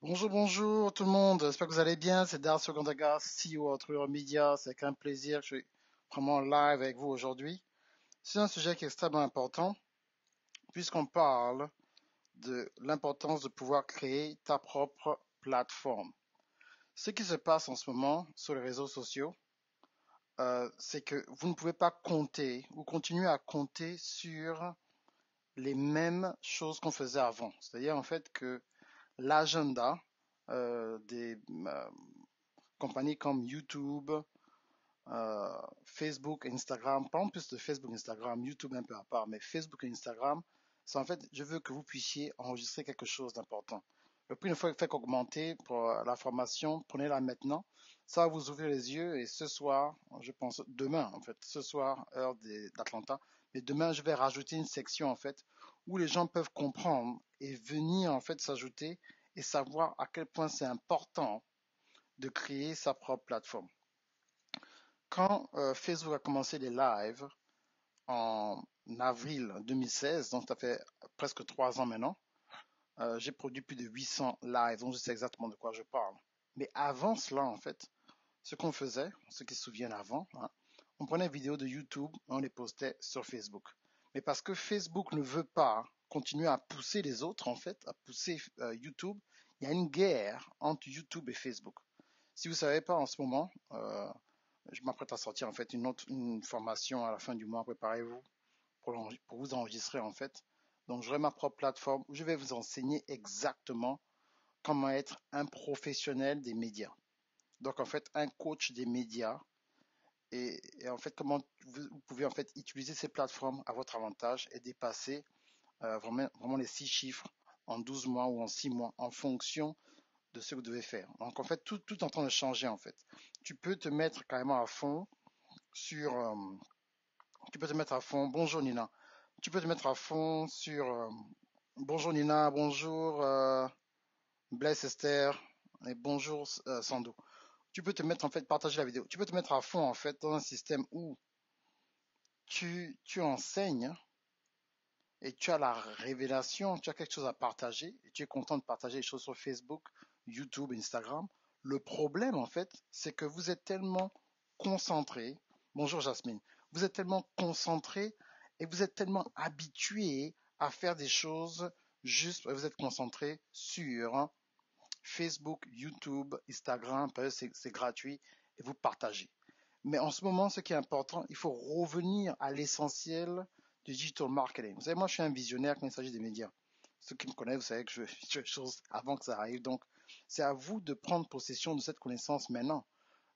Bonjour, bonjour tout le monde. J'espère que vous allez bien. C'est Dar Secondaga, CEO Autrui Media. C'est avec un plaisir que je suis vraiment live avec vous aujourd'hui. C'est un sujet qui est extrêmement important puisqu'on parle de l'importance de pouvoir créer ta propre plateforme. Ce qui se passe en ce moment sur les réseaux sociaux, c'est que vous ne pouvez pas compter ou continuer à compter sur les mêmes choses qu'on faisait avant. C'est-à-dire en fait que l'agenda des compagnies comme YouTube, Facebook, Instagram, pas en plus de Facebook, Instagram, YouTube un peu à part, mais Facebook et Instagram, c'est en fait, je veux que vous puissiez enregistrer quelque chose d'important. Le prix ne fait qu'augmenter pour la formation, prenez-la maintenant. Ça va vous ouvrir les yeux et ce soir, je pense demain en fait, ce soir, heure d'Atlanta, mais demain je vais rajouter une section en fait où les gens peuvent comprendre et venir en fait s'ajouter et savoir à quel point c'est important de créer sa propre plateforme. Quand Facebook a commencé les lives en avril 2016, donc ça fait presque 3 ans maintenant, j'ai produit plus de 800 lives, donc je sais exactement de quoi je parle. Mais avant cela, en fait, ce qu'on faisait, ceux qui se souviennent avant, hein, on prenait des vidéos de YouTube et on les postait sur Facebook. Mais parce que Facebook ne veut pas continuer à pousser les autres, en fait, à pousser YouTube, il y a une guerre entre YouTube et Facebook. Si vous ne savez pas en ce moment, je m'apprête à sortir en fait une formation à la fin du mois. Préparez-vous pour vous enregistrer en fait. Donc j'aurai ma propre plateforme où je vais vous enseigner exactement comment être un professionnel des médias. Donc en fait un coach des médias et en fait comment vous pouvez en fait utiliser ces plateformes à votre avantage et dépasser vraiment les 6 chiffres en 12 mois ou en 6 mois en fonction de ce que vous devez faire. Donc en fait tout est en train de changer en fait. Tu peux te mettre carrément à fond sur tu peux te mettre à fond. Bonjour Nina. Tu peux te mettre à fond sur bonjour Nina, bonjour Blaise Esther et bonjour Sando. Tu peux te mettre en fait partager la vidéo. Tu peux te mettre à fond en fait dans un système où tu enseignes et tu as la révélation, tu as quelque chose à partager et tu es content de partager les choses sur Facebook, YouTube, Instagram. Le problème en fait, c'est que vous êtes tellement concentré. Bonjour Jasmine. Vous êtes tellement concentré et vous êtes tellement habitué à faire des choses juste, vous êtes concentré sur Facebook, YouTube, Instagram, c'est gratuit et vous partagez. Mais en ce moment, ce qui est important, il faut revenir à l'essentiel du digital marketing. Vous savez, moi, je suis un visionnaire quand il s'agit des médias. Ceux qui me connaissent, vous savez que je fais des choses avant que ça arrive. Donc, c'est à vous de prendre possession de cette connaissance maintenant.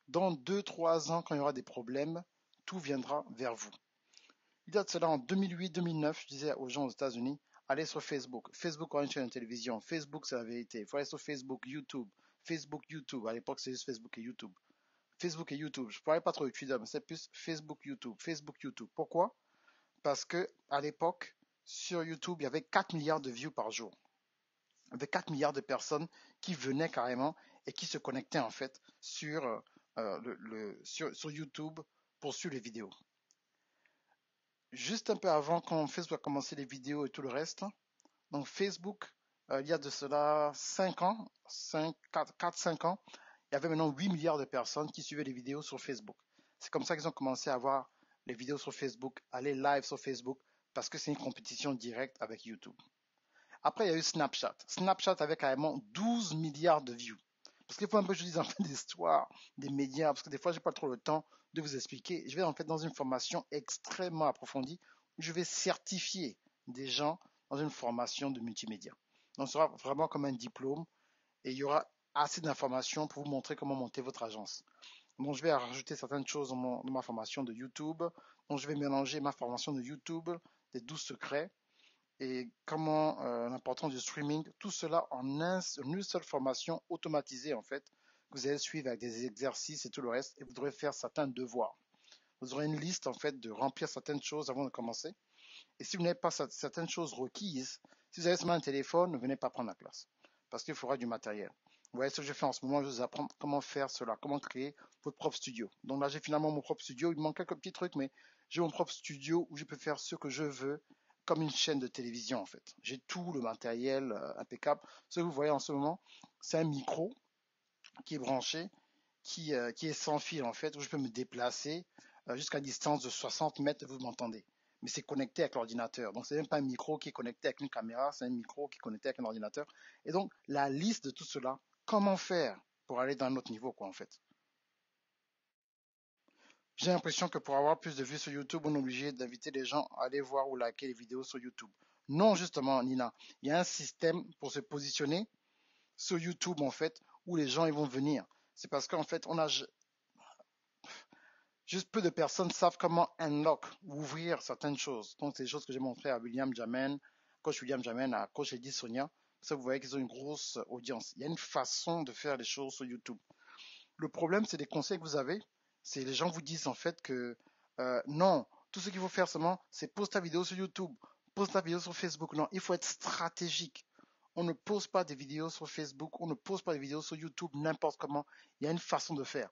Dans 2, 3 ans, quand il y aura des problèmes, tout viendra vers vous. Il y a de cela en 2008-2009, je disais aux gens aux États-Unis, allez sur Facebook. Facebook a une chaîne de télévision. Facebook, c'est la vérité. Il faut aller sur Facebook, YouTube. Facebook, YouTube. À l'époque, c'est juste Facebook et YouTube. Facebook et YouTube. Je ne parlais pas trop de Twitter, mais c'est plus Facebook, YouTube. Facebook, YouTube. Pourquoi? Parce que à l'époque, sur YouTube, il y avait 4 milliards de views par jour. Il y avait 4 milliards de personnes qui venaient carrément et qui se connectaient en fait sur YouTube pour suivre les vidéos. Juste un peu avant, quand Facebook a commencé les vidéos et tout le reste, donc Facebook, il y a de cela 5 ans, 4-5 ans, il y avait maintenant 8 milliards de personnes qui suivaient les vidéos sur Facebook. C'est comme ça qu'ils ont commencé à voir les vidéos sur Facebook, aller live sur Facebook, parce que c'est une compétition directe avec YouTube. Après, il y a eu Snapchat. Snapchat avait carrément 12 milliards de views. Parce qu'il faut un peu que je dise en fait l'histoire des médias, parce que des fois, j'ai pas trop le temps de vous expliquer. Je vais en fait dans une formation extrêmement approfondie où je vais certifier des gens dans une formation de multimédia. Donc, ce sera vraiment comme un diplôme et il y aura assez d'informations pour vous montrer comment monter votre agence. Donc, je vais rajouter certaines choses dans ma formation de YouTube. Donc, je vais mélanger ma formation de YouTube, des 12 secrets, et comment l'importance du streaming, tout cela en une seule formation automatisée en fait, que vous allez suivre avec des exercices et tout le reste, et vous devrez faire certains devoirs. Vous aurez une liste en fait de remplir certaines choses avant de commencer. Et si vous n'avez pas certaines choses requises, si vous avez seulement un téléphone, ne venez pas prendre la classe, parce qu'il faudra du matériel. Vous voyez ce que je fais en ce moment, je vais vous apprendre comment faire cela, comment créer votre propre studio. Donc là, j'ai finalement mon propre studio. Il me manque quelques petits trucs, mais j'ai mon propre studio où je peux faire ce que je veux comme une chaîne de télévision en fait. J'ai tout le matériel impeccable. Ce que vous voyez en ce moment, c'est un micro qui est branché, qui est sans fil en fait, où je peux me déplacer jusqu'à une distance de 60 mètres, vous m'entendez. Mais c'est connecté avec l'ordinateur. Donc, c'est même pas un micro qui est connecté avec une caméra, c'est un micro qui est connecté avec un ordinateur. Et donc, la liste de tout cela, comment faire pour aller dans un autre niveau, quoi, en fait. J'ai l'impression que pour avoir plus de vues sur YouTube, on est obligé d'inviter les gens à aller voir ou liker les vidéos sur YouTube. Non, justement, Nina. Il y a un système pour se positionner sur YouTube, en fait, où les gens ils vont venir. C'est parce qu'en fait, on a juste peu de personnes savent comment unlock ou ouvrir certaines choses. Donc, c'est des choses que j'ai montrées à William Jamen, coach William Jamen, à coach Eddie Sonia. Ça, vous voyez qu'ils ont une grosse audience. Il y a une façon de faire les choses sur YouTube. Le problème, c'est des conseils que vous avez. C'est les gens vous disent en fait que non, tout ce qu'il faut faire seulement, c'est poster ta vidéo sur YouTube, poster ta vidéo sur Facebook. Non, il faut être stratégique. On ne pose pas des vidéos sur Facebook, on ne pose pas des vidéos sur YouTube n'importe comment. Il y a une façon de faire.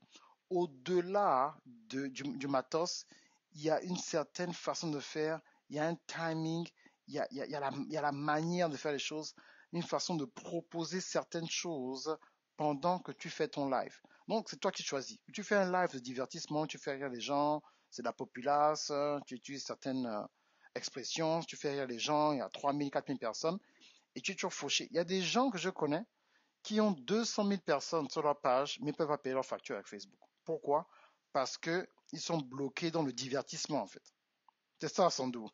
Au-delà du matos, il y a une certaine façon de faire, il y a un timing, il y a la manière de faire les choses, une façon de proposer certaines choses pendant que tu fais ton live. Donc, c'est toi qui choisis. Tu fais un live de divertissement, tu fais rire les gens, c'est de la populace, tu utilises certaines expressions, tu fais rire les gens, il y a 3000, 4000 personnes, et tu es toujours fauché. Il y a des gens que je connais qui ont 200 000 personnes sur leur page, mais ne peuvent pas payer leur facture avec Facebook. Pourquoi? Parce qu'ils sont bloqués dans le divertissement, en fait. C'est ça, sans doute.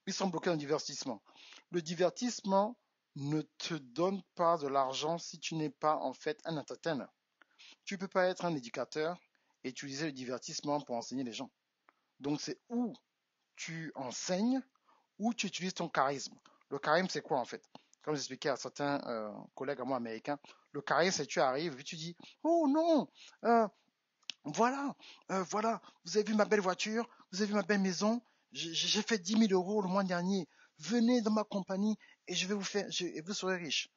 Ils sont bloqués dans le divertissement. Le divertissement ne te donne pas de l'argent si tu n'es pas, en fait, un entertainer. Tu ne peux pas être un éducateur et utiliser le divertissement pour enseigner les gens. Donc, c'est où tu enseignes, ou tu utilises ton charisme. Le charisme, c'est quoi en fait? Comme j'expliquais à certains collègues à moi américains, le charisme, c'est que tu arrives et tu dis, oh non, euh, voilà, voilà, vous avez vu ma belle voiture, vous avez vu ma belle maison, j'ai fait 10 000 euros le mois dernier, venez dans ma compagnie et je vais vous faire, et vous serez riche.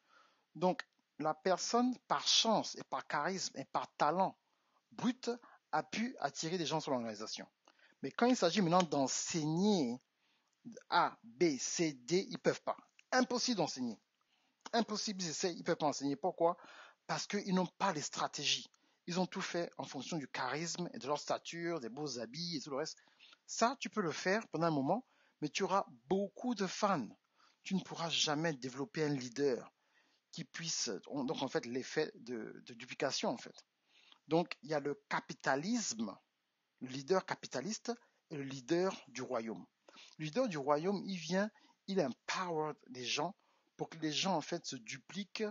Donc, la personne, par chance et par charisme et par talent brut, a pu attirer des gens sur l'organisation. Mais quand il s'agit maintenant d'enseigner A, B, C, D, ils peuvent pas. Impossible d'enseigner. Impossible, ils essaient, ils peuvent pas enseigner. Pourquoi? Parce qu'ils n'ont pas les stratégies. Ils ont tout fait en fonction du charisme et de leur stature, des beaux habits et tout le reste. Ça, tu peux le faire pendant un moment, mais tu auras beaucoup de fans. Tu ne pourras jamais développer un leader qui puisse, donc en fait, l'effet de duplication en fait. Donc, il y a le capitalisme, le leader capitaliste et le leader du royaume. Le leader du royaume, il vient, il empower les gens pour que les gens en fait se dupliquent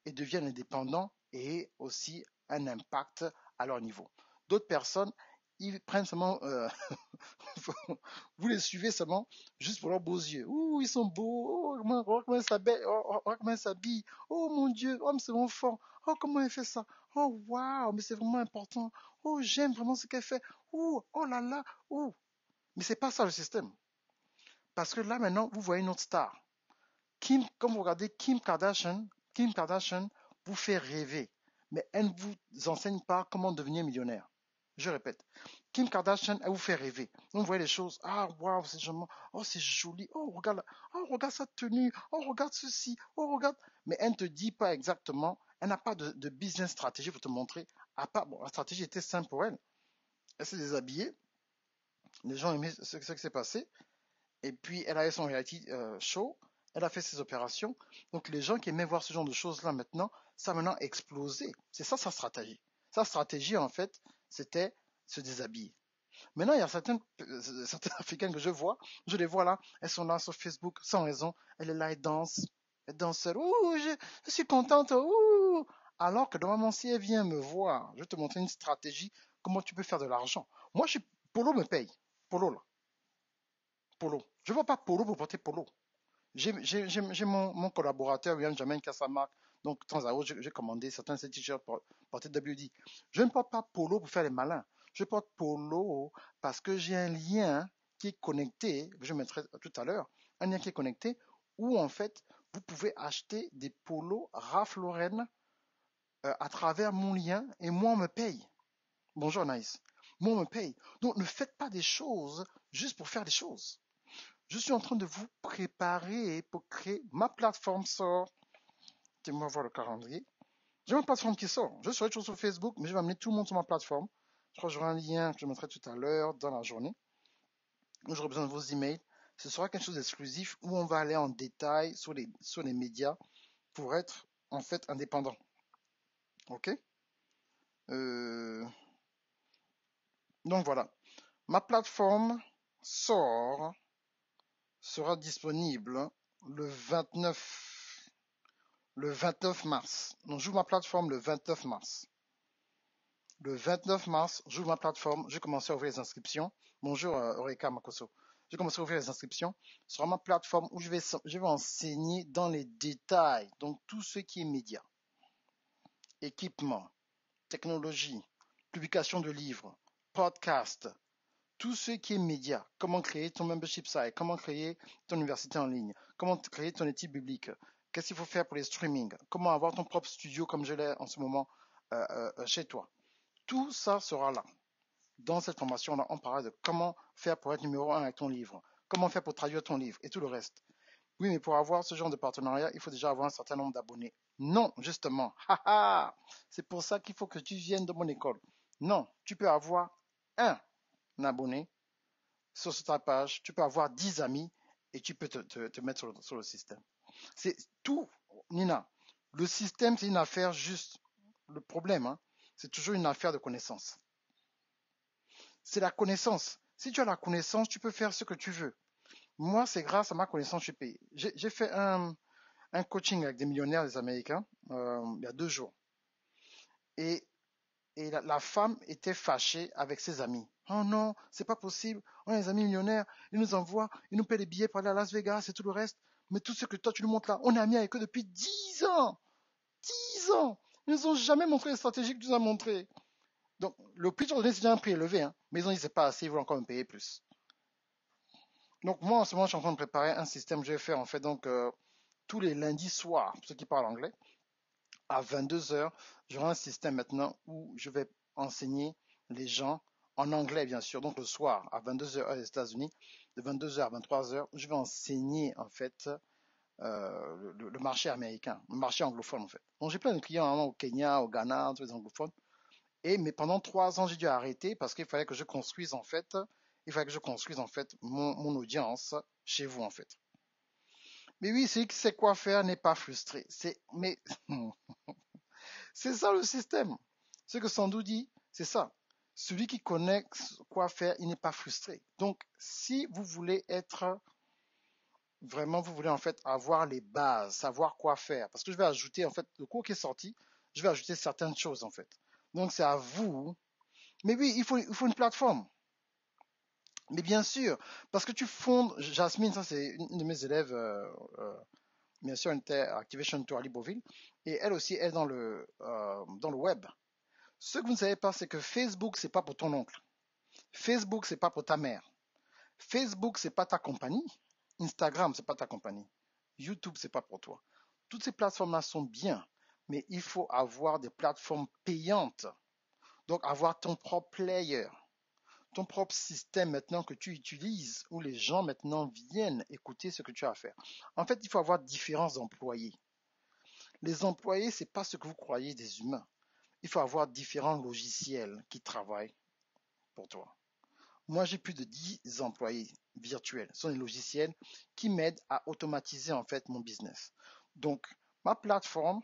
et deviennent indépendants et aient aussi un impact à leur niveau. D'autres personnes, ils prennent seulement, vous les suivez seulement juste pour leurs beaux yeux. Ouh, ils sont beaux. Oh, comment elle s'habille. Oh mon Dieu, oh, mais c'est vraiment fort. Oh, comment elle fait ça. Oh, waouh, mais c'est vraiment important. Oh, j'aime vraiment ce qu'elle fait. Oh là là. Oh. Mais c'est pas ça le système. Parce que là maintenant, vous voyez une autre star. Comme vous regardez Kim Kardashian vous fait rêver, mais elle ne vous enseigne pas comment devenir millionnaire. Je répète, Kim Kardashian, elle vous fait rêver. Donc, vous voyez les choses, ah waouh, c'est joli, oh c'est joli, oh regarde sa tenue, oh regarde ceci, oh regarde. Mais elle ne te dit pas exactement, elle n'a pas de business stratégie pour te montrer. À part, bon, la stratégie était simple pour elle. Elle s'est déshabillée, les gens aimaient ce qui s'est passé, et puis, elle a eu son reality show. Elle a fait ses opérations. Donc, les gens qui aimaient voir ce genre de choses-là maintenant, ça a maintenant explosé. C'est ça sa stratégie. Sa stratégie, en fait, c'était se déshabiller. Maintenant, il y a certains Africains que je les vois là, elles sont là sur Facebook sans raison. Elle est là, elle danse seule. Ouh, je suis contente. Ouh. Alors que normalement, si elle vient me voir, je vais te montrer une stratégie, comment tu peux faire de l'argent. Moi, Polo me paye. Polo là. Polo. Je ne vois pas Polo pour porter Polo. J'ai mon collaborateur, William Jamen, qui a sa marque. Donc, de temps à autre, j'ai commandé certains de ces t-shirts pour porter WD. Je ne porte pas Polo pour faire les malins. Je porte Polo parce que j'ai un lien qui est connecté, je mettrai tout à l'heure, un lien qui est connecté où, en fait, vous pouvez acheter des polos Ralph Lauren à travers mon lien et moi, on me paye. Bonjour, Nice. Moi, on me paye. Donc, ne faites pas des choses juste pour faire des choses. Je suis en train de vous préparer pour créer ma plateforme sort. Laissez-moi voir le calendrier. J'ai ma plateforme qui sort. Je serai toujours sur Facebook, mais je vais amener tout le monde sur ma plateforme. Je crois que j'aurai un lien que je mettrai tout à l'heure dans la journée. J'aurai besoin de vos emails. Ce sera quelque chose d'exclusif où on va aller en détail sur les médias pour être en fait indépendant. Ok? Euh, donc voilà. Ma plateforme sort sera disponible le 29, le 29 mars. Donc j'ouvre ma plateforme le 29 mars. Le 29 mars, j'ouvre ma plateforme, j'ai commencé à ouvrir les inscriptions. Bonjour Eureka Makoso. J'ai commencé à ouvrir les inscriptions sur ma plateforme où je vais enseigner dans les détails, donc tout ce qui est médias, équipement, technologie, publication de livres, podcast, tout ce qui est médias, comment créer ton membership site, comment créer ton université en ligne, comment créer ton étude biblique, qu'est-ce qu'il faut faire pour les streamings, comment avoir ton propre studio comme je l'ai en ce moment chez toi. Tout ça sera là. Dans cette formation-là, on parlera de comment faire pour être numéro 1 avec ton livre, comment faire pour traduire ton livre et tout le reste. Oui, mais pour avoir ce genre de partenariat, il faut déjà avoir un certain nombre d'abonnés. Non, justement. C'est pour ça qu'il faut que tu viennes de mon école. Non, tu peux avoir un abonné sur ta page, tu peux avoir 10 amis et tu peux te mettre sur le système. C'est tout, Nina. Le système, c'est une affaire juste. Le problème, hein, c'est toujours une affaire de connaissance. C'est la connaissance. Si tu as la connaissance, tu peux faire ce que tu veux. Moi, c'est grâce à ma connaissance que je suis payé. J'ai fait un coaching avec des millionnaires, des Américains, il y a 2 jours. Et, la femme était fâchée avec ses amis. Oh non, c'est pas possible. On a des amis millionnaires, ils nous envoient, ils nous paient des billets pour aller à Las Vegas et tout le reste. Mais tout ce que toi tu nous montres là, on est amis avec eux depuis 10 ans. 10 ans. Ils nous ont jamais montré les stratégies que tu nous as montrées. Donc, le prix de c'est déjà un prix élevé, hein. Mais ils ont dit c'est pas assez, ils veulent encore me payer plus. Donc, moi, en ce moment, je suis en train de préparer un système que je vais faire, en fait, donc, tous les lundis soirs, pour ceux qui parlent anglais, à 22 heures, j'aurai un système maintenant où je vais enseigner les gens en anglais, bien sûr. Donc, le soir, à 22 heures aux États-Unis, de 22 heures à 23 heures, je vais enseigner, en fait, le marché américain, le marché anglophone, en fait. Donc, j'ai plein de clients hein, au Kenya, au Ghana, tous les anglophones. Mais pendant 3 ans, j'ai dû arrêter parce qu'il fallait que je construise en fait, mon audience chez vous en fait. Mais oui, celui qui sait quoi faire n'est pas frustré. Mais c'est ça le système. Ce que Sandou dit, c'est ça. Celui qui connaît quoi faire, il n'est pas frustré. Donc, si vous voulez être vraiment, vous voulez en fait avoir les bases, savoir quoi faire, parce que je vais ajouter en fait le cours qui est sorti, je vais ajouter certaines choses en fait. Donc, c'est à vous. Mais oui, il faut une plateforme. Mais bien sûr, parce que tu fondes, Jasmine, ça c'est une de mes élèves, bien sûr, elle était à Activation Tour à Libreville, et elle aussi est dans le web. Ce que vous ne savez pas, c'est que Facebook, c'est pas pour ton oncle. Facebook, c'est pas pour ta mère. Facebook, c'est pas ta compagnie. Instagram, c'est pas ta compagnie. YouTube, c'est pas pour toi. Toutes ces plateformes-là sont bien, mais il faut avoir des plateformes payantes. Donc, avoir ton propre player, ton propre système maintenant que tu utilises, où les gens maintenant viennent écouter ce que tu as à faire. En fait, il faut avoir différents employés. Les employés, c'est pas ce que vous croyez des humains. Il faut avoir différents logiciels qui travaillent pour toi. Moi, j'ai plus de 10 employés virtuels. Ce sont des logiciels qui m'aident à automatiser en fait mon business. Donc, ma plateforme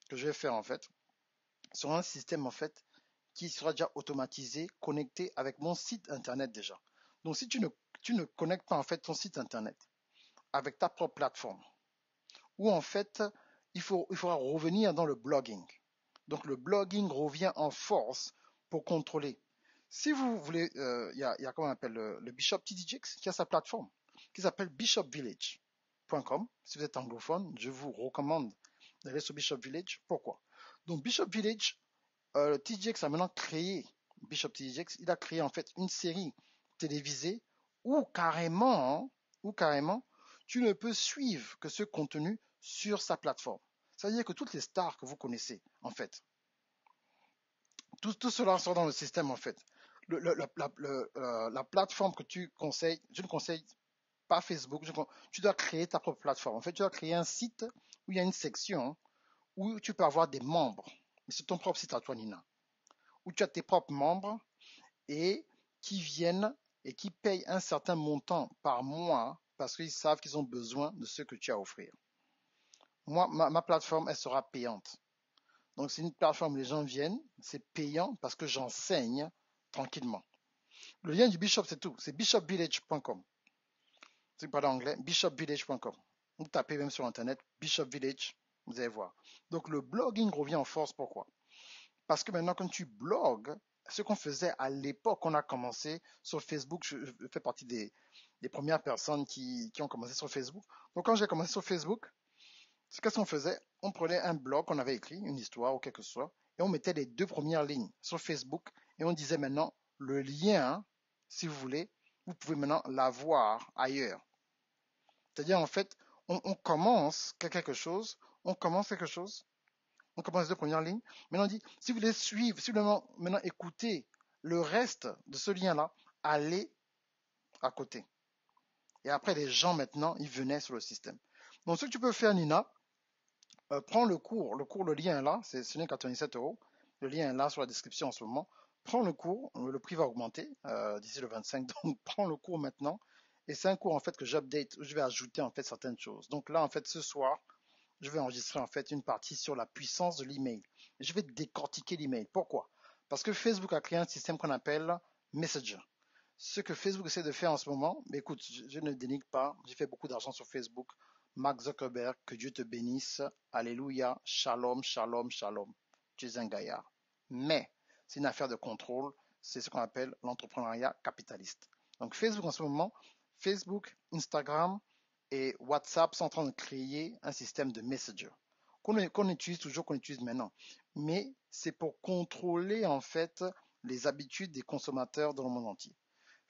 que je vais faire en fait sera un système en fait qui sera déjà automatisé, connecté avec mon site internet déjà. Donc, si tu ne connectes pas en fait ton site internet avec ta propre plateforme, ou en fait, il faudra revenir dans le blogging. Donc, le blogging revient en force pour contrôler. Si vous voulez, y a comment on appelle le Bishop TDJX qui a sa plateforme qui s'appelle bishopvillage.com. Si vous êtes anglophone, je vous recommande d'aller sur Bishop Village. Pourquoi? Donc, Bishop Village, TDJX a maintenant créé, Bishop TDJX, il a créé en fait une série télévisée où carrément, tu ne peux suivre que ce contenu sur sa plateforme. C'est-à-dire que toutes les stars que vous connaissez, en fait, tout cela sort dans le système, en fait. La plateforme que tu conseilles, je ne conseille pas Facebook. Tu dois créer ta propre plateforme. En fait, tu dois créer un site où il y a une section où tu peux avoir des membres. Mais c'est ton propre site à toi, Nina. Où tu as tes propres membres et qui viennent et qui payent un certain montant par mois parce qu'ils savent qu'ils ont besoin de ce que tu as à offrir. Moi, ma plateforme, elle sera payante. Donc, c'est une plateforme où les gens viennent, c'est payant parce que j'enseigne tranquillement. Le lien du Bishop, c'est tout. C'est bishopvillage.com. C'est pas d'anglais, bishopvillage.com. Vous tapez même sur Internet, Bishop Village, vous allez voir. Donc, le blogging revient en force. Pourquoi? Parce que maintenant, quand tu blogues, ce qu'on faisait à l'époque, on a commencé sur Facebook, je fais partie des premières personnes qui ont commencé sur Facebook. Donc, quand j'ai commencé sur Facebook, qu'est-ce qu'on faisait? On prenait un blog qu'on avait écrit, une histoire ou quelque chose, et on mettait les 2 premières lignes sur Facebook et on disait maintenant, le lien, si vous voulez, vous pouvez maintenant l'avoir ailleurs. C'est-à-dire, en fait, on commence quelque chose, on commence les 2 premières lignes. Maintenant, on dit, si vous voulez suivre, si vous voulez maintenant écouter le reste de ce lien-là, allez à côté. Et après, les gens, maintenant, ils venaient sur le système. Donc, ce que tu peux faire, Nina, prends le cours, le lien est là, ce n'est qu'à 97 €. Le lien est là sur la description en ce moment. Prends le cours, le prix va augmenter d'ici le 25, donc prends le cours maintenant. Et c'est un cours en fait que j'update, où je vais ajouter en fait certaines choses. Donc là, en fait, ce soir, je vais enregistrer en fait une partie sur la puissance de l'email. Et je vais décortiquer l'email. Pourquoi? Parce que Facebook a créé un système qu'on appelle Messenger. Ce que Facebook essaie de faire en ce moment, mais écoute, je ne dénigre pas, j'ai fait beaucoup d'argent sur Facebook. Mark Zuckerberg, que Dieu te bénisse. Alléluia. Shalom, shalom, shalom. Tu es un gaillard. Mais c'est une affaire de contrôle. C'est ce qu'on appelle l'entrepreneuriat capitaliste. Donc Facebook en ce moment, Facebook, Instagram et WhatsApp sont en train de créer un système de Messenger qu'on utilise toujours, qu'on utilise maintenant. Mais c'est pour contrôler en fait les habitudes des consommateurs dans le monde entier.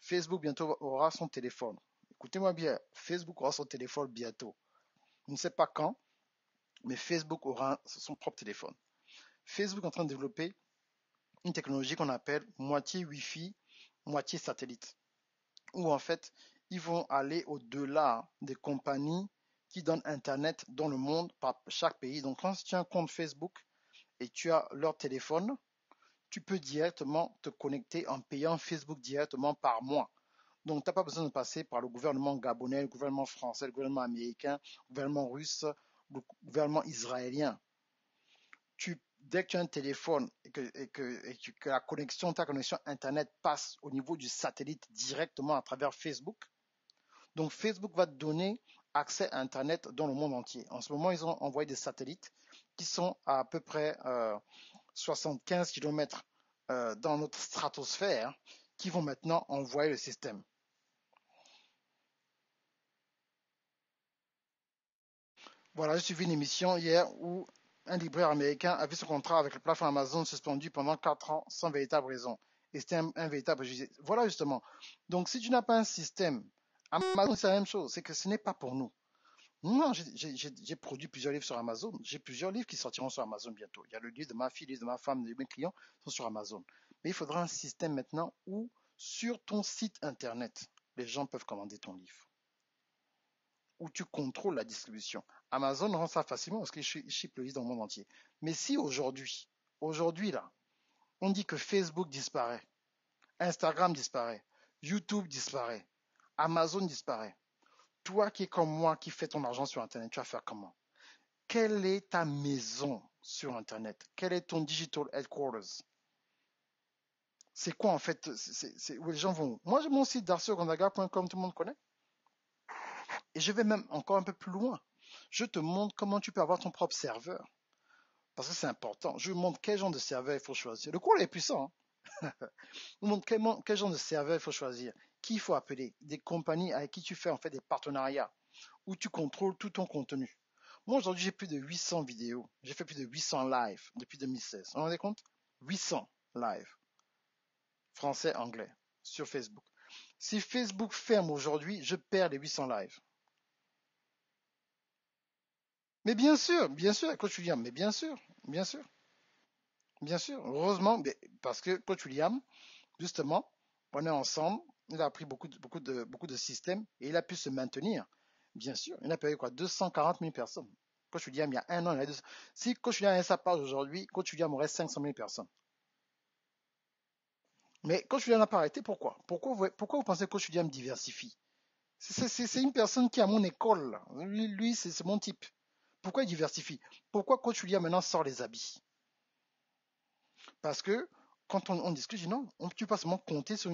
Facebook bientôt aura son téléphone. Écoutez-moi bien, Facebook aura son téléphone bientôt. Je ne sais pas quand, mais Facebook aura son propre téléphone. Facebook est en train de développer une technologie qu'on appelle moitié Wi-Fi, moitié satellite, où en fait, ils vont aller au-delà des compagnies qui donnent Internet dans le monde par chaque pays. Donc, quand tu as un compte Facebook et tu as leur téléphone, tu peux directement te connecter en payant Facebook directement par mois. Donc, tu n'as pas besoin de passer par le gouvernement gabonais, le gouvernement français, le gouvernement américain, le gouvernement russe, le gouvernement israélien. Dès que tu as un téléphone et que ta connexion Internet passe au niveau du satellite directement à travers Facebook, donc Facebook va te donner accès à Internet dans le monde entier. En ce moment, ils ont envoyé des satellites qui sont à peu près 75 km dans notre stratosphère qui vont maintenant envoyer le système. Voilà, j'ai suivi une émission hier où un libraire américain a vu son contrat avec la plateforme Amazon suspendu pendant 4 ans sans véritable raison. Et c'était un véritable jugé. Voilà justement. Donc si tu n'as pas un système, Amazon c'est la même chose, c'est que ce n'est pas pour nous. Moi, j'ai produit plusieurs livres sur Amazon. J'ai plusieurs livres qui sortiront sur Amazon bientôt. Il y a le livre de ma fille, le livre de ma femme, de mes clients sont sur Amazon. Mais il faudra un système maintenant où, sur ton site internet, les gens peuvent commander ton livre. Où tu contrôles la distribution. Amazon rend ça facilement parce qu'ils ship le livre dans le monde entier. Mais si aujourd'hui là, on dit que Facebook disparaît, Instagram disparaît, YouTube disparaît, Amazon disparaît, toi qui es comme moi, qui fais ton argent sur Internet, tu vas faire comment? Quelle est ta maison sur Internet? Quel est ton digital headquarters? C'est quoi en fait? C'est où les gens vont? Moi, j'ai mon site darciogondaga.com, tout le monde connaît. Et je vais même encore un peu plus loin. Je te montre comment tu peux avoir ton propre serveur. Parce que c'est important. Je vous montre quel genre de serveur il faut choisir. Le cours est puissant. Hein. Je vous montre quel genre de serveur il faut choisir. Qui il faut appeler. Des compagnies avec qui tu fais en fait des partenariats. Où tu contrôles tout ton contenu. Moi aujourd'hui j'ai plus de 800 vidéos. J'ai fait plus de 800 lives depuis 2016. Vous vous rendez compte? 800 lives. Français, anglais. Sur Facebook. Si Facebook ferme aujourd'hui, je perds les 800 lives. Mais bien sûr, Coach William, mais bien sûr, bien sûr, bien sûr. Heureusement, parce que Coach William, justement, on est ensemble, Il a appris beaucoup de systèmes et il a pu se maintenir. Bien sûr, il a payé quoi? 240 000 personnes. Coach William, il y a un an, il a deux... Si Coach William a sa page aujourd'hui, Coach William aurait 500 000 personnes. Mais Coach William n'a pas arrêté, pourquoi? Pourquoi vous pensez que Coach William diversifie? C'est une personne qui est à mon école. Lui c'est mon type. Pourquoi il diversifie? Pourquoi Coach William maintenant sort les habits? Parce que quand on discute, je dis non, tu peux pas seulement compter sur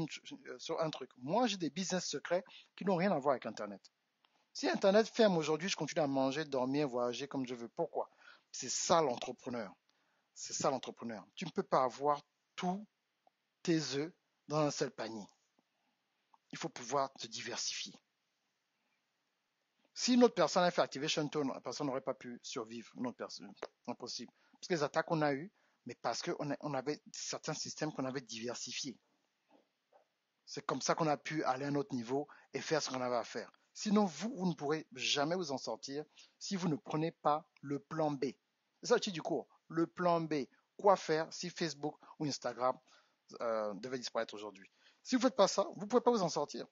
un truc. Moi, j'ai des business secrets qui n'ont rien à voir avec Internet. Si Internet ferme aujourd'hui, je continue à manger, dormir, voyager comme je veux. Pourquoi? C'est ça l'entrepreneur. C'est ça l'entrepreneur. Tu ne peux pas avoir tous tes œufs dans un seul panier. Il faut pouvoir se diversifier. Si une autre personne a fait Activation Tone, la personne n'aurait pas pu survivre. Une autre personne, impossible. Parce que les attaques qu'on a eues, mais parce qu'on avait certains systèmes qu'on avait diversifiés. C'est comme ça qu'on a pu aller à un autre niveau et faire ce qu'on avait à faire. Sinon, vous ne pourrez jamais vous en sortir si vous ne prenez pas le plan B. C'est ça le titre du cours. Le plan B. Quoi faire si Facebook ou Instagram devait disparaître aujourd'hui? Si vous ne faites pas ça, vous ne pouvez pas vous en sortir.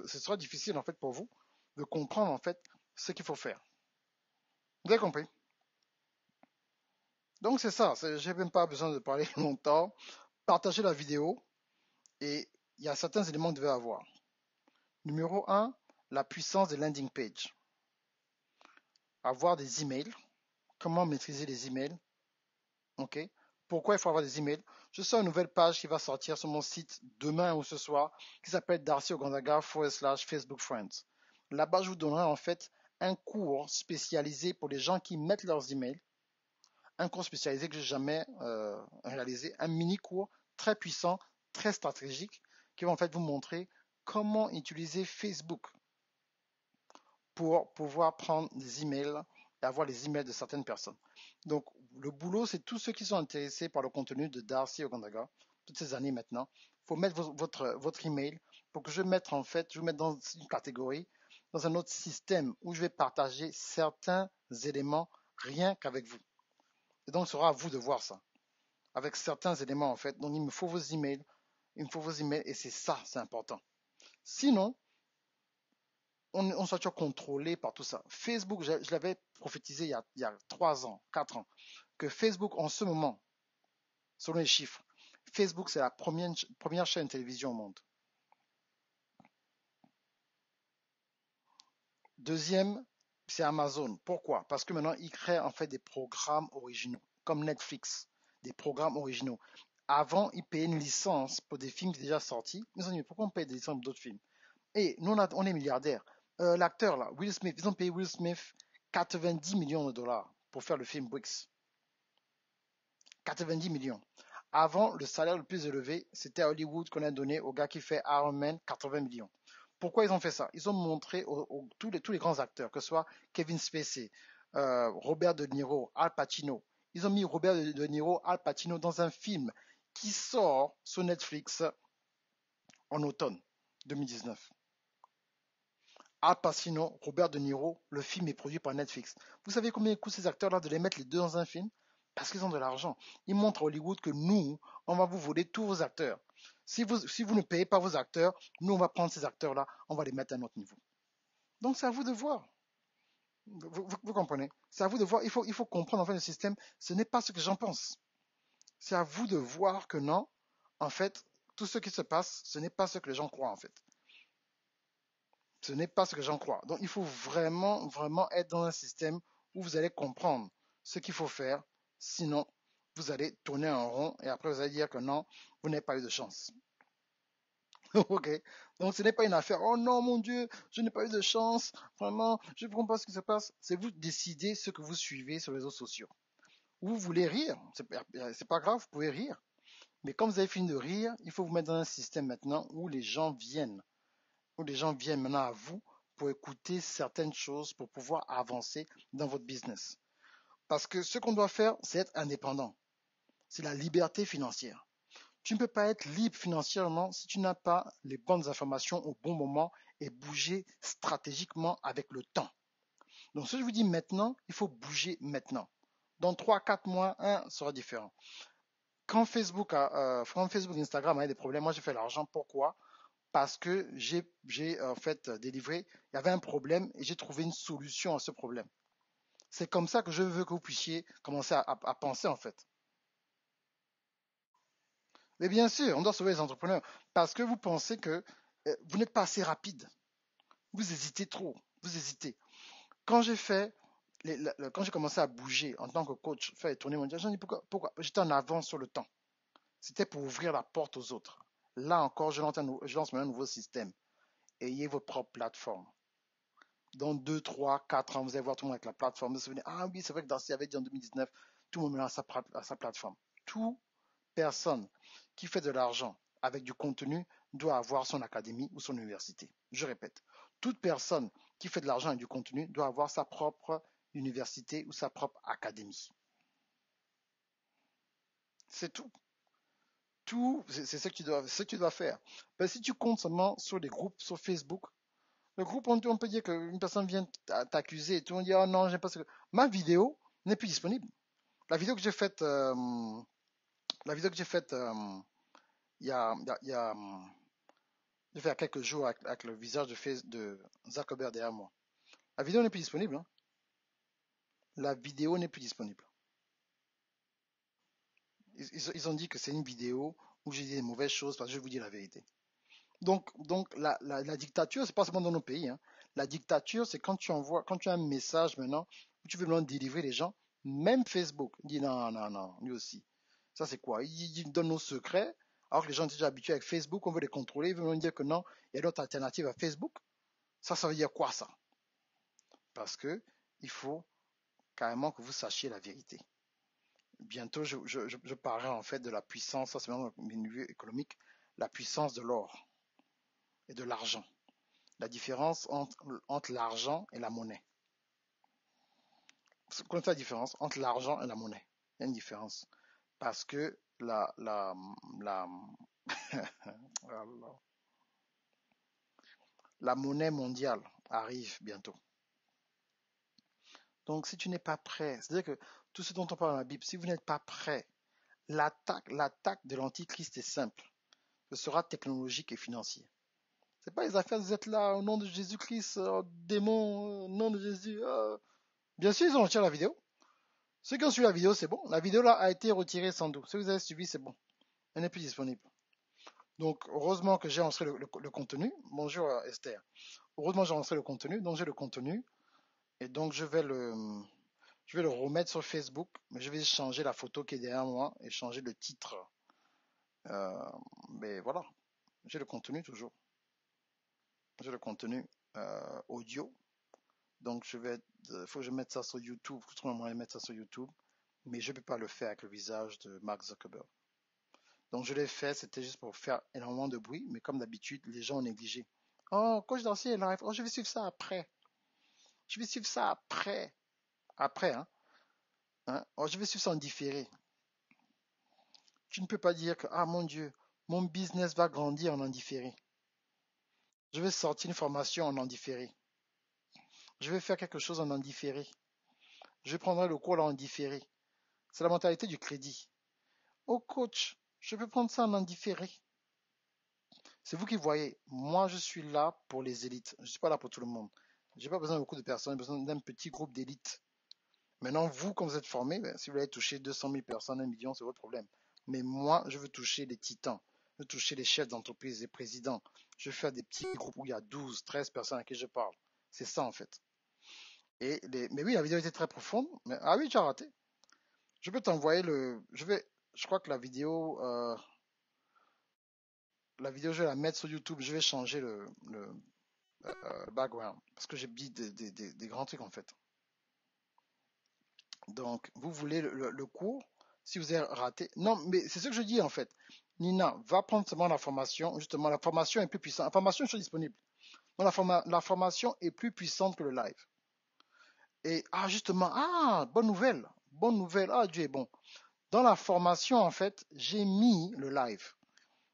Ce sera difficile en fait pour vous de comprendre en fait ce qu'il faut faire. Vous avez compris? Donc c'est ça. Je n'ai même pas besoin de parler longtemps. Partagez la vidéo et il y a certains éléments que vous devez avoir. Numéro un, la puissance des landing pages. Avoir des emails. Comment maîtriser les emails? Ok. Pourquoi il faut avoir des emails? Je sors une nouvelle page qui va sortir sur mon site demain ou ce soir qui s'appelle darcyogonzaga/Facebook Friends. Là-bas, je vous donnerai en fait un cours spécialisé pour les gens qui mettent leurs emails. Un cours spécialisé que j'ai jamais réalisé. Un mini cours très puissant, très stratégique qui va en fait vous montrer comment utiliser Facebook pour pouvoir prendre des emails et avoir les emails de certaines personnes. Donc, le boulot, c'est tous ceux qui sont intéressés par le contenu de Darcy Ogondaga, toutes ces années maintenant. Il faut mettre votre email pour que je mette en fait, je vous mette dans une catégorie, dans un autre système où je vais partager certains éléments rien qu'avec vous. Et donc, ce sera à vous de voir ça. Avec certains éléments en fait. Donc, il me faut vos emails. Il me faut vos emails et c'est ça, c'est important. Sinon, on soit toujours contrôlé par tout ça. Facebook, je l'avais prophétisé il y a 3 ans, 4 ans, que Facebook, en ce moment, selon les chiffres, Facebook, c'est la première chaîne de télévision au monde. Deuxième, c'est Amazon. Pourquoi? Parce que maintenant, ils créent en fait des programmes originaux, comme Netflix, des programmes originaux. Avant, ils payaient une licence pour des films déjà sortis. Ils ont dit, pourquoi on paye des licences pour d'autres films? Et nous, on est milliardaires. L'acteur, là, Will Smith, ils ont payé Will Smith 90 millions de dollars pour faire le film Bricks. 90 millions. Avant, le salaire le plus élevé, c'était à Hollywood qu'on a donné au gars qui fait Iron Man 80 millions. Pourquoi ils ont fait ça? Ils ont montré tous les grands acteurs, que ce soit Kevin Spacey, Robert De Niro, Al Pacino. Ils ont mis Robert De Niro, Al Pacino dans un film qui sort sur Netflix en automne 2019. Al Pacino, Robert De Niro, le film est produit par Netflix. Vous savez combien coûtent ces acteurs-là de les mettre les deux dans un film? Parce qu'ils ont de l'argent. Ils montrent à Hollywood que nous, on va vous voler tous vos acteurs. Si vous ne payez pas vos acteurs, nous, on va prendre ces acteurs-là, on va les mettre à un autre niveau. Donc, c'est à vous de voir. Vous comprenez? C'est à vous de voir. Il faut comprendre, en fait, le système, ce n'est pas ce que j'en pense. C'est à vous de voir que non, en fait, tout ce qui se passe, ce n'est pas ce que les gens croient, en fait. Ce n'est pas ce que j'en crois. Donc, il faut vraiment, vraiment être dans un système où vous allez comprendre ce qu'il faut faire. Sinon, vous allez tourner en rond et après, vous allez dire que non, vous n'avez pas eu de chance. Ok. Donc, ce n'est pas une affaire. Oh non, mon Dieu, je n'ai pas eu de chance. Vraiment, je ne comprends pas ce qui se passe. C'est vous décidez ce que vous suivez sur les réseaux sociaux. Vous voulez rire. C'est pas grave, vous pouvez rire. Mais quand vous avez fini de rire, il faut vous mettre dans un système maintenant où les gens viennent maintenant à vous pour écouter certaines choses pour pouvoir avancer dans votre business. Parce que ce qu'on doit faire, c'est être indépendant. C'est la liberté financière. Tu ne peux pas être libre financièrement si tu n'as pas les bonnes informations au bon moment et bouger stratégiquement avec le temps. Donc, ce que je vous dis maintenant, il faut bouger maintenant. Dans 3-4 mois, un sera différent. Quand Facebook, Instagram a des problèmes, moi j'ai fait l'argent. Pourquoi? parce que j'ai en fait délivré, il y avait un problème et j'ai trouvé une solution à ce problème. C'est comme ça que je veux que vous puissiez commencer à penser en fait. Mais bien sûr, on doit sauver les entrepreneurs parce que vous pensez que vous n'êtes pas assez rapide. Vous hésitez trop. Vous hésitez. Quand j'ai fait, quand j'ai commencé à bouger en tant que coach, faire les tournées mondiales, j'ai dit pourquoi j'étais en avance sur le temps. C'était pour ouvrir la porte aux autres. Là encore, je lance un nouveau système. Ayez votre propre plateforme. Dans 2, 3, 4 ans, vous allez voir tout le monde avec la plateforme. Vous vous souvenez, ah oui, c'est vrai que dans ce qu'il avait dit en 2019, tout le monde a sa plateforme. Toute personne qui fait de l'argent avec du contenu doit avoir son académie ou son université. Je répète, toute personne qui fait de l'argent avec du contenu doit avoir sa propre université ou sa propre académie. C'est tout. C'est ce que tu dois faire. Ben, si tu comptes seulement sur des groupes sur Facebook, le groupe, on peut dire qu'une personne vient t'accuser et tout, on dit, oh non, j'aime pas ce que... Ma vidéo n'est plus disponible. La vidéo que j'ai faite, il y a, il y a, il y a, j'ai fait il y a quelques jours avec le visage de Zuckerberg derrière moi. La vidéo n'est plus disponible. Hein. La vidéo n'est plus disponible. Ils ont dit que c'est une vidéo où j'ai dit des mauvaises choses parce que je vous dis la vérité. Donc la dictature, c'est pas seulement dans nos pays. Hein. La dictature, c'est quand quand tu as un message maintenant, où tu veux maintenant délivrer les gens, même Facebook dit non, non, non, lui aussi. Ça, c'est quoi? Il donne nos secrets, alors que les gens sont déjà habitués avec Facebook, on veut les contrôler, ils veulent nous dire que non, il y a d'autres alternatives à Facebook. Ça veut dire quoi ça? Parce que il faut carrément que vous sachiez la vérité. Bientôt, je parlerai en fait de la puissance, ça c'est vraiment au milieu économique, la puissance de l'or et de l'argent. La différence entre l'argent et la monnaie. Connaissez la différence entre l'argent et la monnaie? Il y a une différence. Parce que la monnaie mondiale arrive bientôt. Donc, si tu n'es pas prêt, c'est-à-dire que tout ce dont on parle dans la Bible, si vous n'êtes pas prêt, l'attaque de l'Antichrist est simple. Ce sera technologique et financier. C'est pas les affaires, vous êtes là au nom de Jésus-Christ, démon, au nom de Jésus. Bien sûr, ils ont retiré la vidéo. Ceux qui ont suivi la vidéo, c'est bon. La vidéo là a été retirée sans doute. Si vous avez suivi, c'est bon. Elle n'est plus disponible. Donc, heureusement que j'ai enregistré le contenu. Bonjour Esther. Heureusement, j'ai enregistré le contenu. Donc, j'ai le contenu. Et donc, je vais le remettre sur Facebook. Mais je vais changer la photo qui est derrière moi et changer le titre. Mais voilà. J'ai le contenu toujours. J'ai le contenu audio. Donc, il faut que je mette ça sur YouTube. Je trouve un moyen de mettre ça sur YouTube. Mais je ne peux pas le faire avec le visage de Mark Zuckerberg. Donc je l'ai fait, c'était juste pour faire énormément de bruit, mais comme d'habitude, les gens ont négligé. Oh, coach Darcy est live. Oh, je vais suivre ça après. Je vais suivre ça après. Après, hein. Oh, je vais suivre ça en différé. Tu ne peux pas dire que, ah mon Dieu, mon business va grandir en différé. Je vais sortir une formation en différé. Je vais faire quelque chose en différé. Je prendrai le cours là en différé. C'est la mentalité du crédit. Oh coach, je peux prendre ça en différé. C'est vous qui voyez. Moi, je suis là pour les élites. Je ne suis pas là pour tout le monde. Je n'ai pas besoin de beaucoup de personnes, j'ai besoin d'un petit groupe d'élites. Maintenant, vous, quand vous êtes formé, ben, si vous voulez toucher 200 000 personnes, 1 million, c'est votre problème. Mais moi, je veux toucher les titans. Je veux toucher les chefs d'entreprise, les présidents. Je veux faire des petits groupes où il y a 12, 13 personnes à qui je parle. C'est ça, en fait. Mais oui, la vidéo était très profonde. Mais... Ah oui, tu as raté. Je peux t'envoyer je crois que la vidéo, je vais la mettre sur YouTube. Je vais changer le background. Parce que j'ai dit des grands trucs en fait. Donc, vous voulez le cours, si vous avez raté. Non, mais c'est ce que je dis en fait. Nina, va prendre seulement la formation. Justement, la formation est plus puissante. La formation est disponible. Donc, la formation est plus puissante que le live. Et, justement, bonne nouvelle. Bonne nouvelle. Ah, Dieu est bon. Dans la formation, en fait, j'ai mis le live.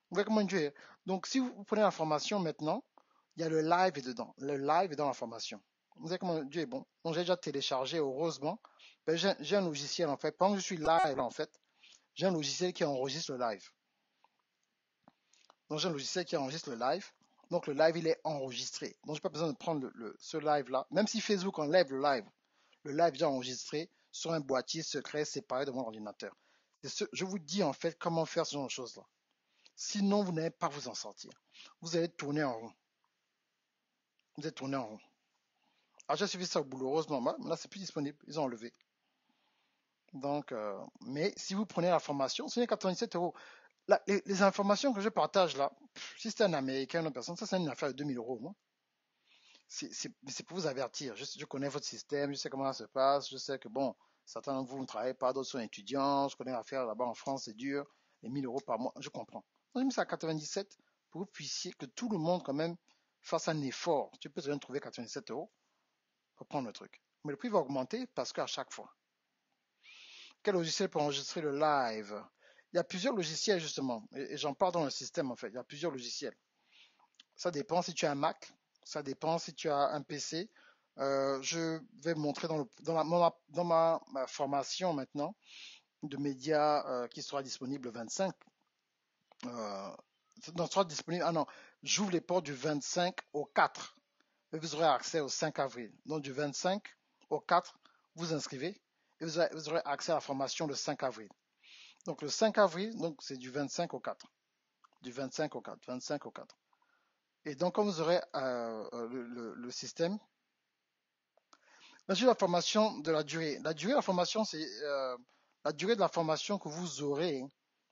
Vous voyez comment Dieu est. Donc, si vous prenez la formation maintenant, il y a le live est dedans. Le live est dans la formation. Vous savez comment Dieu est bon. Donc j'ai déjà téléchargé, heureusement. Ben, j'ai un logiciel en fait. Pendant que je suis live en fait, j'ai un logiciel qui enregistre le live. Donc j'ai un logiciel qui enregistre le live. Donc le live, il est enregistré. Donc j'ai pas besoin de prendre ce live-là. Même si Facebook enlève le live déjà enregistré sur un boîtier secret séparé de mon ordinateur. Je vous dis en fait comment faire ce genre de choses-là. Sinon, vous n'allez pas vous en sortir. Vous allez tourner en rond. Vous allez tourner en rond. Alors j'ai suivi ça au boulot, heureusement. Là, c'est plus disponible. Ils ont enlevé. Donc, mais si vous prenez la formation, c'est 97 euros. Les informations que je partage là, si c'est un Américain, une personne, ça c'est une affaire de 2000 euros. Moi. C'est pour vous avertir. Je connais votre système, je sais comment ça se passe, je sais que bon, certains d'entre vous ne travaillent pas, d'autres sont étudiants, je connais l'affaire là-bas en France, c'est dur, les 1000 euros par mois, je comprends. Donc, j'ai mis ça à 97 pour que vous puissiez, que tout le monde quand même fasse un effort. Tu peux très bien trouver 97 euros pour prendre le truc. Mais le prix va augmenter parce qu'à chaque fois. Quel logiciel pour enregistrer le live? Il y a plusieurs logiciels justement, et j'en parle dans le système en fait, il y a plusieurs logiciels. Ça dépend si tu as un Mac, ça dépend si tu as un PC. Je vais montrer dans ma formation maintenant de médias qui sera disponible le 25. Sera disponible. Ah non, j'ouvre les portes du 25 au 4. Et vous aurez accès au 5 avril. Donc du 25 au 4, vous inscrivez et vous aurez accès à la formation le 5 avril. Donc le 5 avril, donc c'est du 25 au 4. Du 25 au 4. 25 au 4. Et donc, comme vous aurez le système, la formation de la durée. La durée de la formation, c'est la durée de la formation que vous aurez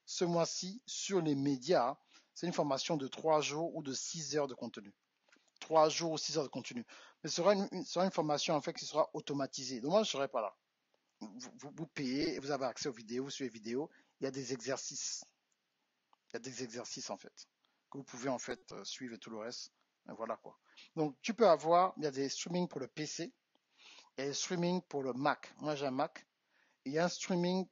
ce mois-ci sur les médias. C'est une formation de 3 jours ou de 6 heures de contenu. 3 jours ou 6 heures de contenu. Mais ce sera une formation en fait qui sera automatisée. Donc moi, je ne serai pas là. Vous payez et vous avez accès aux vidéos, vous suivez les vidéos. Il y a des exercices. Il y a des exercices en fait que vous pouvez en fait suivre et tout le reste. Et voilà quoi. Donc tu peux avoir, il y a des streaming pour le PC et des streaming pour le Mac. Moi j'ai un Mac. Il y a un streaming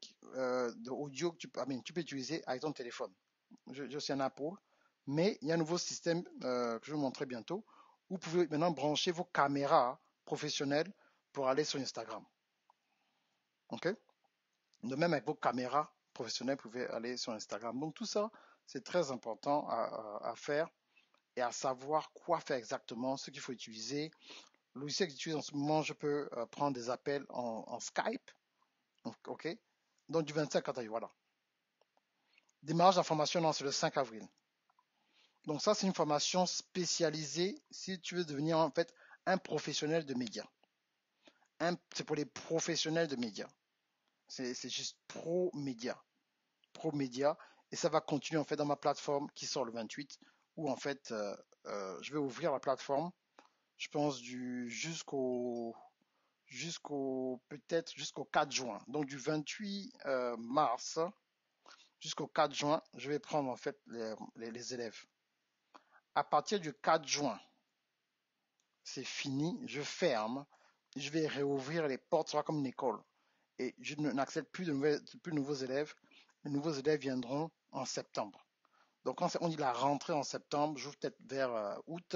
d'audio que tu peux utiliser avec ton téléphone. Je suis un Apple, mais il y a un nouveau système que je vais vous montrer bientôt où vous pouvez maintenant brancher vos caméras professionnelles pour aller sur Instagram. Ok? De même avec vos caméras professionnelles, vous pouvez aller sur Instagram. Donc tout ça, c'est très important à faire et à savoir quoi faire exactement, ce qu'il faut utiliser. Le logiciel que j'utilise en ce moment, je peux prendre des appels en Skype. Ok. Donc du 25 avril, voilà. Démarrage d'information, non, c'est le 5 avril. Donc ça, c'est une formation spécialisée si tu veux devenir en fait un professionnel de médias. C'est pour les professionnels de médias. C'est juste pro média. Pro média. Et ça va continuer en fait dans ma plateforme qui sort le 28 où en fait je vais ouvrir la plateforme. Je pense peut-être jusqu'au 4 juin. Donc du 28 mars jusqu'au 4 juin, je vais prendre en fait les élèves. À partir du 4 juin, c'est fini, je ferme, je vais réouvrir les portes, ça sera comme une école. Et je n'accepte plus de nouveaux élèves. Les nouveaux élèves viendront en septembre. Donc quand on dit la rentrée en septembre, j'ouvre peut-être vers août,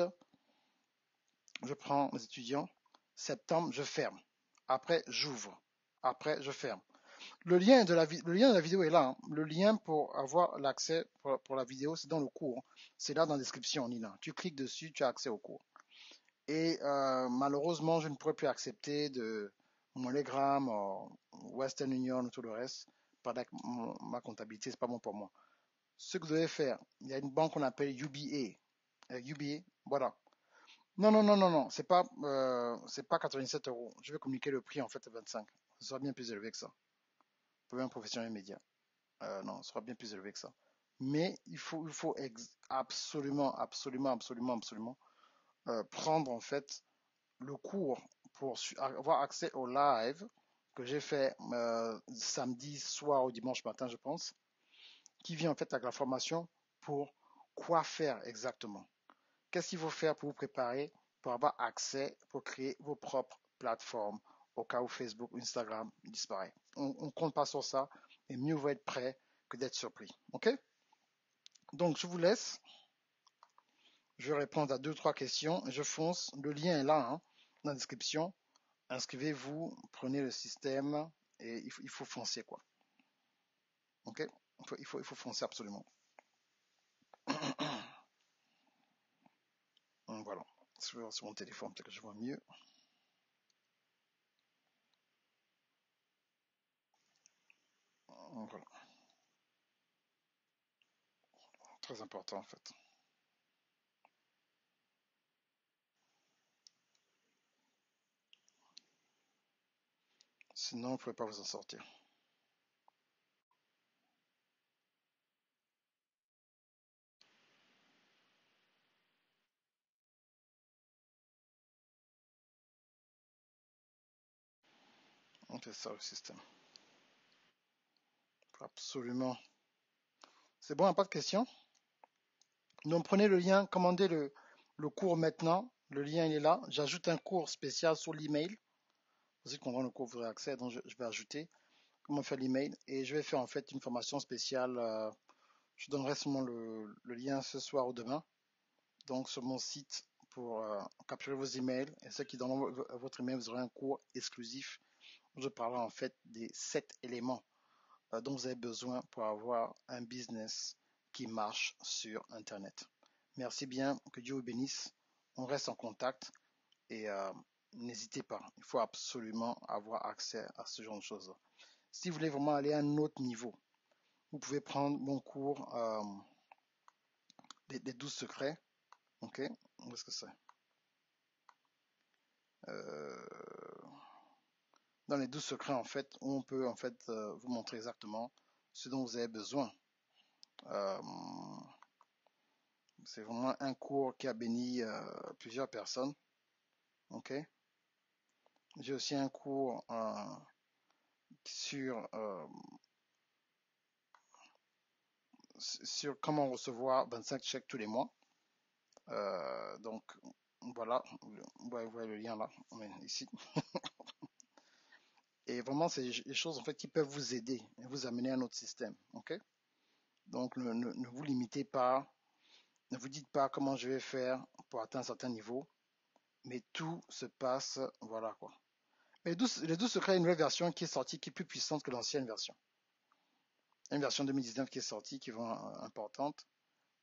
je prends les étudiants, septembre, je ferme. Après, j'ouvre. Après, je ferme. Le lien de la vidéo est là. Hein. Le lien pour avoir l'accès pour la vidéo, c'est dans le cours. C'est là dans la description, Nina. Tu cliques dessus, tu as accès au cours. Et malheureusement, je ne pourrais plus accepter de MoneyGram, Western Union ou tout le reste. Pendant que ma comptabilité, c'est pas bon pour moi. Ce que vous devez faire, il y a une banque qu'on appelle UBA. UBA, voilà. Non, non, non, non, non, c'est pas 87 euros. Je vais communiquer le prix en fait à 25. Ce sera bien plus élevé que ça. Pour un professionnel média. Non, ce sera bien plus élevé que ça. Mais il faut absolument, absolument, absolument, absolument prendre en fait le cours pour avoir accès au live que j'ai fait samedi soir ou dimanche matin, je pense, qui vient en fait avec la formation pour quoi faire exactement. Qu'est-ce qu'il faut faire pour vous préparer, pour avoir accès, pour créer vos propres plateformes au cas où Facebook ou Instagram disparaît. On ne compte pas sur ça, et mieux vaut être prêt que d'être surpris. Ok? Donc je vous laisse. Je vais répondre à 2 ou 3 questions. Je fonce. Le lien est là, hein, dans la description. Inscrivez-vous, prenez le système et il faut foncer quoi. Ok? Il faut foncer absolument. Voilà. Je vais voir sur mon téléphone, peut-être que je vois mieux. Voilà. Très important en fait. Sinon, vous ne pouvez pas vous en sortir. Donc, c'est ça le système. Absolument. C'est bon, pas de questions? Donc, prenez le lien, commandez le cours maintenant. Le lien, il est là. J'ajoute un cours spécial sur l'email. Vous savez qu'on le cours, vous aurez accès, donc je vais ajouter comment faire l'email. Et je vais faire en fait une formation spéciale. Je donnerai seulement le lien ce soir ou demain. Donc, sur mon site pour capturer vos emails. Et ceux qui donnent votre email, vous aurez un cours exclusif. Je parlerai en fait des 7 éléments dont vous avez besoin pour avoir un business qui marche sur Internet. Merci bien, que Dieu vous bénisse. On reste en contact et n'hésitez pas, il faut absolument avoir accès à ce genre de choses. Si vous voulez vraiment aller à un autre niveau, vous pouvez prendre mon cours des 12 secrets. Ok, où est-ce que c'est? euh, Dans les 12 secrets, en fait, où on peut en fait vous montrer exactement ce dont vous avez besoin. Euh, c'est vraiment un cours qui a béni plusieurs personnes. Ok. J'ai aussi un cours sur sur comment recevoir 25 chèques tous les mois. Donc voilà, vous voyez le lien là, ici. Et vraiment, c'est des choses en fait qui peuvent vous aider et vous amener à un autre système. Ok. Donc ne vous limitez pas, ne vous dites pas comment je vais faire pour atteindre un certain niveau, mais tout se passe, voilà quoi. Les 12 secrets, une nouvelle version qui est sortie, qui est plus puissante que l'ancienne version. Une version 2019 qui est sortie, qui est vraiment importante.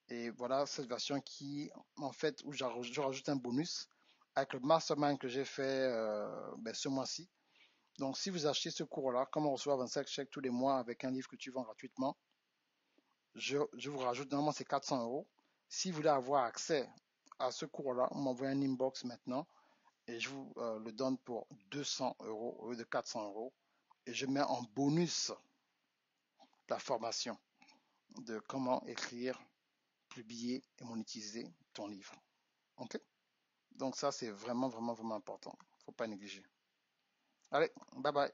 Et voilà cette version qui, en fait, où je rajoute un bonus avec le mastermind que j'ai fait ce mois-ci. Donc, si vous achetez ce cours-là, comment recevoir 25 chèques tous les mois avec un livre que tu vends gratuitement, je vous rajoute, normalement, c'est 400 euros. Si vous voulez avoir accès à ce cours-là, on m'envoie un inbox maintenant et je vous le donne pour 200 euros au lieu de 400 euros. Et je mets en bonus la formation de comment écrire, publier et monétiser ton livre. Ok? Donc ça, c'est vraiment, vraiment, vraiment important. Faut pas négliger. Allez, bye bye.